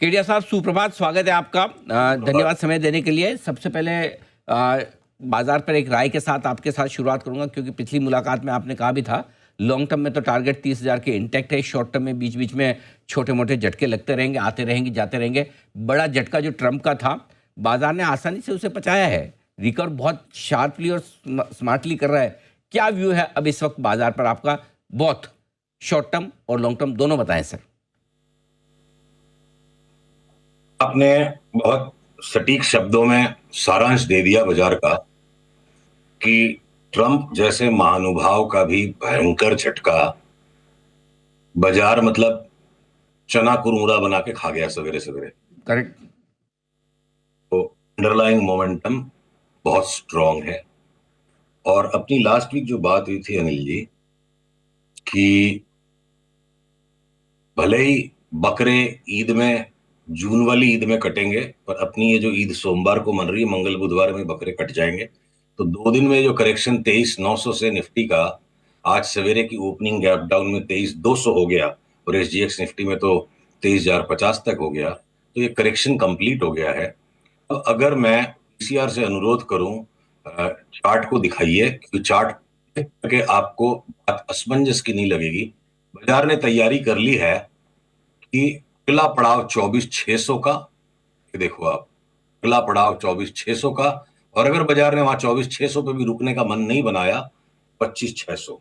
केडिया साहब, सुप्रभात, स्वागत है आपका। धन्यवाद समय देने के लिए। सबसे पहले बाजार पर एक राय के साथ आपके साथ शुरुआत करूंगा, क्योंकि पिछली मुलाकात में आपने कहा भी था लॉन्ग टर्म में तो टारगेट 30,000 के इंटैक्ट है, शॉर्ट टर्म में बीच बीच में छोटे मोटे झटके लगते रहेंगे, आते रहेंगे, जाते रहेंगे। बड़ा झटका जो ट्रंप का था, बाजार ने आसानी से उसे पचाया है, रिकवर बहुत शार्पली और स्मार्टली कर रहा है। क्या व्यू है अब इस वक्त बाजार पर आपका, बहुत शॉर्ट टर्म और लॉन्ग टर्म दोनों बताएं सर। आपने बहुत सटीक शब्दों में सारांश दे दिया बाजार का कि ट्रंप जैसे महानुभाव का भी भयंकर झटका बाजार मतलब चना कुरमुरा बना के खा गया सवेरे सवेरे। करेक्ट। तो अंडरलाइंग मोमेंटम बहुत स्ट्रांग है। और अपनी लास्ट वीक जो बात हुई थी अनिल जी, कि भले ही बकरे ईद में, जून वाली ईद में कटेंगे, पर अपनी ये जो ईद सोमवार को मन रही है, मंगल बुधवार में बकरे कट जाएंगे। तो 2 दिन में जो करेक्शन 23,900 से निफ्टी का, आज सवेरे की ओपनिंग गैप डाउन में 23,200 हो गया, और एसजीएक्स निफ्टी में तो 23,050 तक हो गया। तो ये करेक्शन कंप्लीट हो गया है। तो अगर मैं पीसीआर से अनुरोध करूं, चार्ट को दिखाइए, क्योंकि चार्ट के आपको बात असमंजस की नहीं लगेगी। बाजार ने तैयारी कर ली है कि अगला पड़ाव 24,600 का, ये देखो आप, अगला पड़ाव 24,600 का। और अगर बाजार ने वहां 24,600 पे भी रुकने का मन नहीं बनाया, 25,600।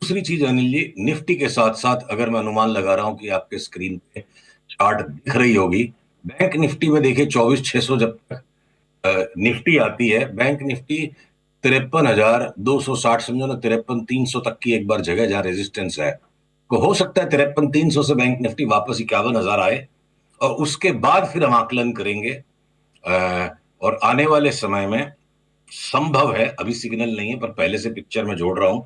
दूसरी चीज अनिल जी, निफ्टी के साथ साथ अगर मैं अनुमान लगा रहा हूं कि आपके स्क्रीन पे चार्ट दिख रही होगी, बैंक निफ्टी में देखिए 24,600 जब तक निफ्टी आती है, बैंक निफ्टी 53,260, समझो ना 53,300 तक की एक बार जगह जहां रेजिस्टेंस है। तो हो सकता है 53,300 से बैंक निफ्टी वापस 51,000 आए, और उसके बाद फिर हम आकलन करेंगे। और आने वाले समय में संभव है, अभी सिग्नल नहीं है पर पहले से पिक्चर में जोड़ रहा हूं,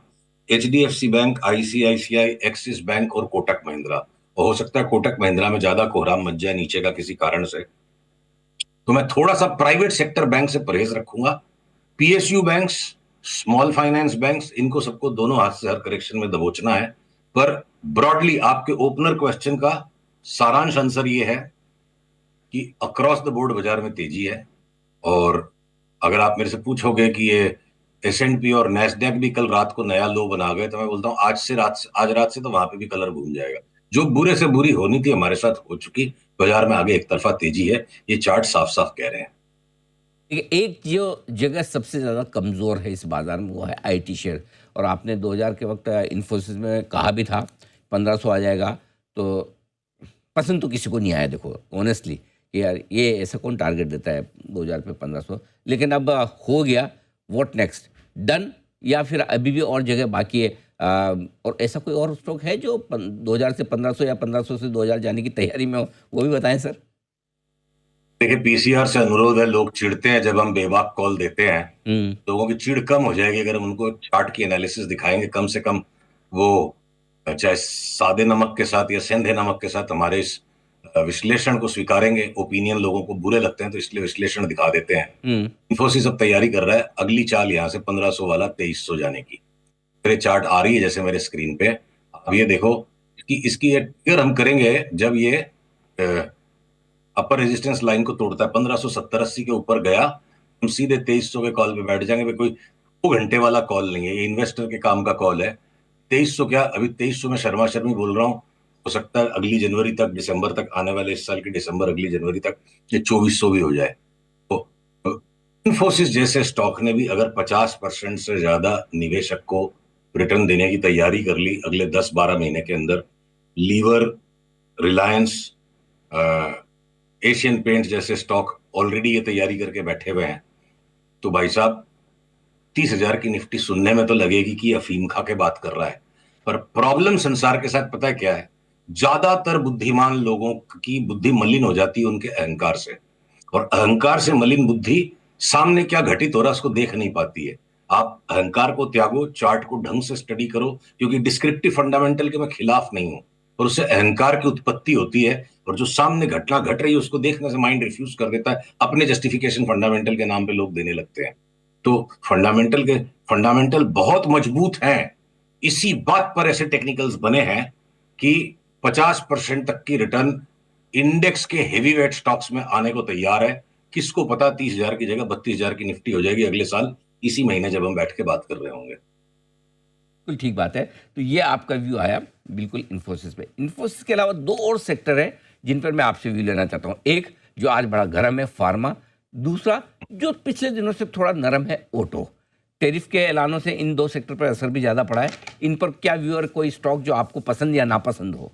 HDFC bank, ICICI, axis bank और कोटक महिंद्रा। और हो सकता है कोटक महिंद्रा में ज्यादा कोहराम मच जाए नीचे का किसी कारण से, तो मैं थोड़ा सा प्राइवेट सेक्टर बैंक से परहेज रखूंगा। PSU banks, small finance banks, इनको सबको दोनों हाथ से हर करेक्शन में दबोचना है। पर ब्रॉडली आपके ओपनर क्वेश्चन का सारांश आंसर ये है कि अक्रॉस द बोर्ड बाजार में तेजी है। और अगर आप मेरे से पूछोगे कि ये एसएनपी और नैस्डैक भी कल रात को नया लो बना गए, तो मैं बोलता हूं आज रात से तो वहां पे भी कलर घूम जाएगा। जो बुरे से बुरी होनी थी हमारे साथ हो चुकी, बाजार में आगे एक तरफा तेजी है, ये चार्ट साफ साफ कह रहे हैं। एक जो जगह सबसे ज़्यादा कमज़ोर है इस बाज़ार में, वो है आईटी शेयर। और आपने 2000 के वक्त इन्फोसिस में कहा भी था 1500 आ जाएगा, तो पसंद तो किसी को नहीं आया, देखो ऑनेस्टली, कि यार ये ऐसा कौन टारगेट देता है 2000 पे 1500। लेकिन अब हो गया, व्हाट नेक्स्ट, डन, या फिर अभी भी और जगह बाकी है? और ऐसा कोई और स्टॉक है जो 2000 से 1500 या 1500 से 2000 जाने की तैयारी में हो, वो भी बताएं सर। देखिए, पीसीआर से अनुरोध है, लोग चिढ़ते हैं जब हम बेबाक कॉल देते हैं। हम्म। लोगों की चिढ़ कम हो जाएगी अगर हम उनको चार्ट की एनालिसिस दिखाएंगे। कम से कम वो चाहे सादे नमक के साथ या सेंधे नमक के साथ हमारे इस विश्लेषण को स्वीकारेंगे। ओपिनियन लोगों को बुरे लगते हैं, तो इसलिए विश्लेषण दिखा देते हैं। इन्फोसिस अब तैयारी कर रहा है अगली चाल यहां से 1500 वाला 2300 जाने की। मेरे चार्ट आ रही है जैसे मेरे स्क्रीन पे, अब ये देखो कि इसकी ट्रिगर हम करेंगे जब ये अपर रेजिस्टेंस लाइन को तोड़ता है। 1570-80 के ऊपर गया, हम सीधे 2300 के कॉल पे बैठ जाएंगे। कोई 2 घंटे वाला कॉल नहीं है, ये इन्वेस्टर के काम का कॉल है। 2300 क्या, अभी 2300 में शर्मा शर्मी बोल रहा हूं, हो सकता है अगली जनवरी तक, दिसंबर तक, आने वाले इस साल की दिसंबर अगली जनवरी तक ये 2400 भी हो जाए। तो इन्फोसिस जैसे स्टॉक ने भी अगर 50% से ज्यादा निवेशक को रिटर्न देने की तैयारी कर ली अगले 10-12 महीने के अंदर, लीवर, रिलायंस, एशियन पेंट्स जैसे स्टॉक ऑलरेडी ये तैयारी करके बैठे हुए हैं, तो भाई साहब 30,000 की निफ्टी सुनने में तो लगेगी कि अफीम खा के बात कर रहा है। पर प्रॉब्लम संसार के साथ पता है क्या है? ज्यादातर बुद्धिमान लोगों की बुद्धि मलिन हो जाती है उनके अहंकार से, और अहंकार से मलिन बुद्धि सामने क्या घटित हो रहा है उसको देख नहीं पाती है। आप अहंकार को त्यागो, चार्ट को ढंग से स्टडी करो, क्योंकि डिस्क्रिप्टिव फंडामेंटल के मैं खिलाफ नहीं हूं, और उससे अहंकार की उत्पत्ति होती है। और जो सामने घटना घट रही है उसको देखने से माइंड रिफ्यूज कर देता है, अपने जस्टिफिकेशन फंडामेंटल के नाम पे लोग देने लगते हैं। तो फंडामेंटल बहुत मजबूत हैं। इसी बात पर ऐसे टेक्निकल्स बने हैं कि 50% तक की रिटर्न इंडेक्स के हेवी वेट स्टॉक्स में आने को तैयार है। किसको पता 30,000 की जगह 32,000 की निफ्टी हो जाएगी अगले साल, इसी महीने जब हम बैठ के बात कर रहे होंगे। बिल्कुल ठीक बात है। तो ये आपका व्यू आया बिल्कुल इन्फोसिस पे। इन्फोसिस के अलावा दो और सेक्टर है जिन पर मैं आपसे व्यू लेना चाहता हूँ। एक जो आज बड़ा गर्म है, फार्मा। दूसरा जो पिछले दिनों से थोड़ा नरम है, ऑटो। टैरिफ के ऐलानों से इन दो सेक्टर पर असर भी ज़्यादा पड़ा है। इन पर क्या व्यू और कोई स्टॉक जो आपको पसंद या नापसंद हो?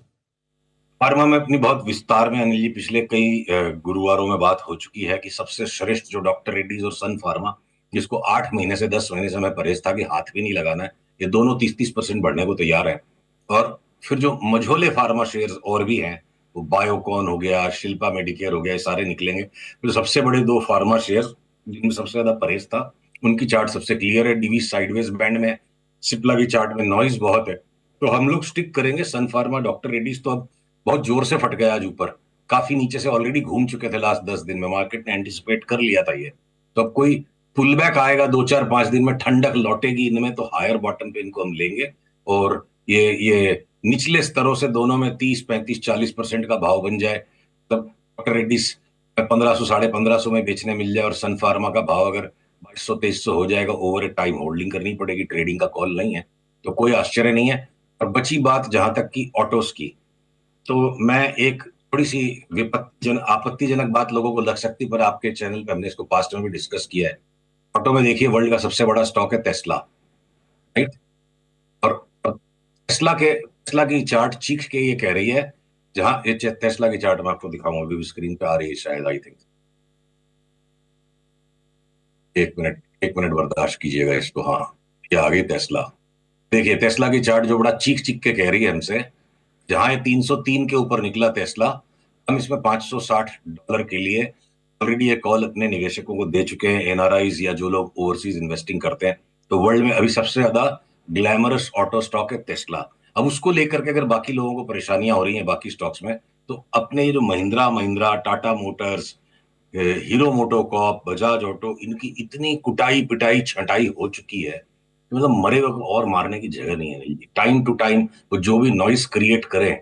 फार्मा में अपनी बहुत विस्तार में अनिल जी पिछले कई गुरुवारों में बात हो चुकी है कि सबसे श्रेष्ठ जो डॉक्टर रेड्डीज और सन फार्मा, जिसको 8 महीने से 10 महीने से मैं परहेज था कि हाथ भी नहीं लगाना है, ये दोनों 30-30% बढ़ने को तैयार है। और फिर जो मझोले फार्मा शेयर्स और भी हैं, वो बायोकॉन हो गया, शिल्पा मेडिकेयर हो गया, ये सारे निकलेंगे। तो सबसे बड़े दो फार्मा शेयर्स जिनमें सबसे ज्यादा परहेज था, उनकी चार्ट सबसे क्लियर है, डीवी साइडवेज बैंड में। सिप्ला की चार्ट में नॉइज बहुत है, तो हम लोग स्टिक करेंगे सन फार्मा। डॉक्टर रेड्डीज तो अब बहुत जोर से फट गया आज ऊपर, काफी नीचे से ऑलरेडी घूम चुके थे लास्ट 10 दिन में, मार्केट ने एंटिसिपेट कर लिया था ये। तो अब कोई पुल बैक आएगा 2 4 5 दिन में, ठंडक लौटेगी इनमें, तो हायर बॉटम पे इनको हम लेंगे। और ये निचले स्तरों से दोनों में 30 35 40% का भाव बन जाए, तब डॉक्टर रेड्डीज 1500 1550 में बेचने मिल जाए और सन फार्मा का भाव अगर 2200 2300 हो जाएगा, ओवर ए टाइम होल्डिंग करनी पड़ेगी, ट्रेडिंग का कॉल नहीं है, तो कोई आश्चर्य नहीं है। और बची बात जहां तक की ऑटोस की, तो मैं एक थोड़ी सी आपत्तिजनक बात लोगों को लग सकती, पर आपके चैनल पे हमने इसको पास्ट में भी डिस्कस किया है। ऑटो में देखिए वर्ल्ड का सबसे बड़ा स्टॉक है टेस्ला, राइट? और टेस्ला की चार्ट चीख के ये कह रही है, जहां ये टेस्ला की चार्ट मैं आपको दिखाऊंगा, अभी स्क्रीन पे आ रही है शायद, आई थिंक। एक मिनट बर्दाश्त कीजिएगा इसको। हाँ, ये आ गई टेस्ला। देखिए टेस्ला की चार्ट जो बड़ा चीख चीख के कह रही है हमसे, जहां ये 303 के ऊपर निकला टेस्ला, हम इसमें $560 के लिए ऑलरेडी ये कॉल अपने निवेशकों को दे चुके हैं, एनआरआईज या जो लोग ओवरसीज इन्वेस्टिंग करते हैं। तो वर्ल्ड में अभी सबसे ज्यादा ग्लैमरस ऑटो स्टॉक है टेस्ला। अब उसको लेकर के अगर बाकी लोगों को परेशानियां हो रही हैं बाकी स्टॉक्स में, तो अपने ये जो Mahindra Mahindra, Tata Motors, hero MotoCorp, Bajaj auto, इनकी इतनी कुटाई पिटाई छटाई हो चुकी है, मतलब मरे हुए को और मारने की जगह नहीं है। टाइम टू टाइम वो जो भी नॉइस क्रिएट करें,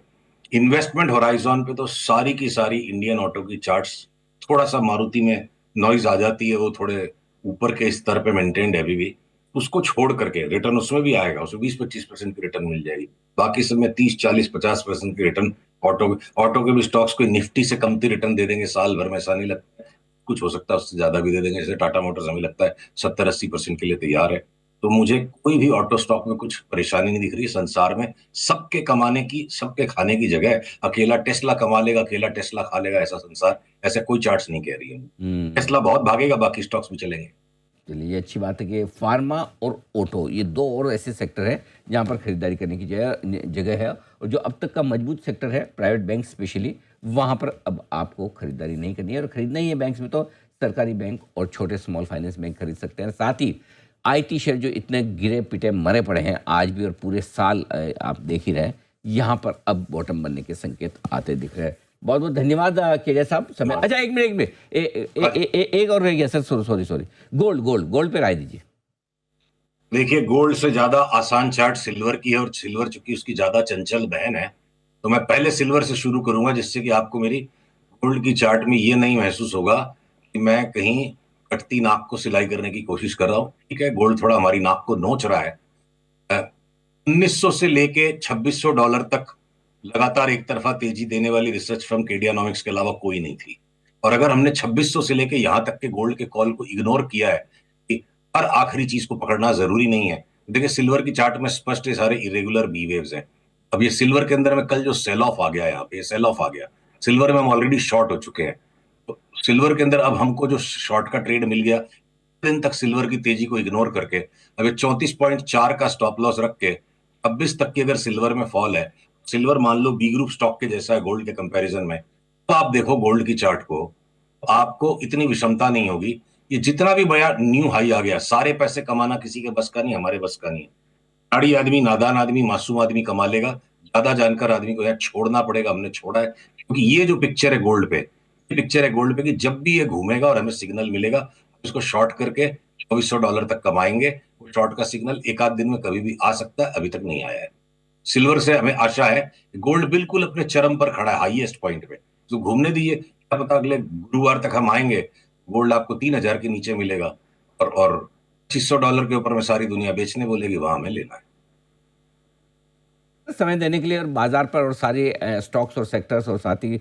इन्वेस्टमेंट होराइजन पे तो सारी की सारी इंडियन ऑटो की चार्ट्स, थोड़ा सा मारुति में नॉइज आ जाती है, वो थोड़े ऊपर के स्तर पे मेंटेन्ड है अभी भी, उसको छोड़ करके रिटर्न उसमें भी आएगा, उसमें 20 25% की रिटर्न मिल जाएगी। बाकी सब में 30 40 50% की रिटर्न। ऑटो के भी स्टॉक्स को निफ्टी से कमती रिटर्न दे देंगे साल भर में, ऐसा नहीं लगता है। कुछ हो सकता है उससे ज्यादा भी दे देंगे, जैसे टाटा मोटर्स हमें लगता है 70 80% के लिए तैयार है। तो मुझे कोई भी ऑटो स्टॉक में कुछ परेशानी नहीं दिख रही है। संसार में सबके कमाने की, सबके खाने की जगह है। अकेला टेस्ला कमा लेगा, अकेला टेस्ला खा लेगा, ऐसा संसार, ऐसा कोई चार्ट्स नहीं कह रही है। टेस्ला बहुत भागेगा, बाकी स्टॉक्स भी चलेंगे। चलिए, ये अच्छी बात है कि फार्मा और ऑटो ये दो और ऐसे सेक्टर हैं जहाँ पर खरीदारी करने की जगह है। और जो अब तक का मजबूत सेक्टर है, प्राइवेट बैंक स्पेशली, वहाँ पर अब आपको खरीदारी नहीं करनी है। और खरीदना ही है बैंक्स में तो सरकारी बैंक और छोटे स्मॉल फाइनेंस बैंक खरीद सकते हैं। साथ ही आईटी शेयर जो इतने गिरे पिटे मरे पड़े हैं आज भी और पूरे साल, आप देख ही रहे हैं, यहाँ पर अब बॉटम बनने के संकेत आते दिख रहे हैं। बहुत बहुत धन्यवाद केजे साहब समय। अच्छा, एक मिनट एक और रह गया सर, सॉरी। गोल्ड पे राय दीजिए। देखिए गोल्ड से ज्यादा आसान चार्ट सिल्वर की है, और सिल्वर चूंकि उसकी ज्यादा चंचल बहन है, तो मैं पहले सिल्वर से शुरू करूंगा, जिससे कि आपको मेरी गोल्ड की चार्ट में ये नहीं महसूस होगा कि मैं कहीं कटती नाक को सिलाई करने की कोशिश कर रहा हूँ। ठीक है, गोल्ड थोड़ा हमारी नाक को नोच रहा है। 1900 से लेके $2600 तक लगातार एक तरफा तेजी देने वाली रिसर्च फर्म केडियानॉमिक्स के अलावा कोई नहीं थी। और अगर हमने 2600 से लेके यहां तक के गोल्ड के कॉल को इग्नोर किया है कि हर आखिरी चीज को पकड़ना जरूरी नहीं है। देखिए सिल्वर की चार्ट में स्पष्ट ये सारे इरेगुलर बी वेव्स हैं। अब ये सिल्वर के अंदर में कल जो सेल ऑफ आ गया, यहाँ पे सेल ऑफ आ गया, सिल्वर में हम ऑलरेडी शॉर्ट हो चुके हैं। तो सिल्वर के अंदर अब हमको जो शॉर्ट का ट्रेड मिल गया, दिन तक सिल्वर की तेजी को इग्नोर करके, अब ये 34.4 का स्टॉप लॉस रख के 26 तक की अगर सिल्वर में फॉल है, सिल्वर मान लो बी ग्रुप स्टॉक के जैसा है गोल्ड के कंपैरिजन में, तो आप देखो गोल्ड की चार्ट को, आपको इतनी विषमता नहीं होगी। ये जितना भी बड़ा न्यू हाई आ गया, सारे पैसे कमाना किसी के बस का नहीं, हमारे बस का नहीं है। नाड़ी आदमी, नादान आदमी, मासूम आदमी कमा लेगा, ज्यादा जानकार आदमी को यार छोड़ना पड़ेगा। हमने छोड़ा है, क्योंकि ये जो पिक्चर है गोल्ड पे, ये पिक्चर है गोल्ड पे कि जब भी ये घूमेगा और हमें सिग्नल मिलेगा, इसको शॉर्ट करके $2400 तक कमाएंगे। वो शॉर्ट का सिग्नल एक आध दिन में कभी भी आ सकता है, अभी तक नहीं आया है। सिल्वर से हमें आशा है, गोल्ड बिल्कुल अपने चरम पर खड़ा है, हाईएस्ट पॉइंट पे। तो घूमने दीजिए, क्या पता अगले गुरुवार तक हम आएंगे, गोल्ड आपको 3,000 के नीचे मिलेगा और $2500 के ऊपर में सारी दुनिया बेचने बोलेगी, वहां हमें लेना है। समय देने के लिए और बाजार पर और सारे स्टॉक्स और सेक्टर्स और साथ ही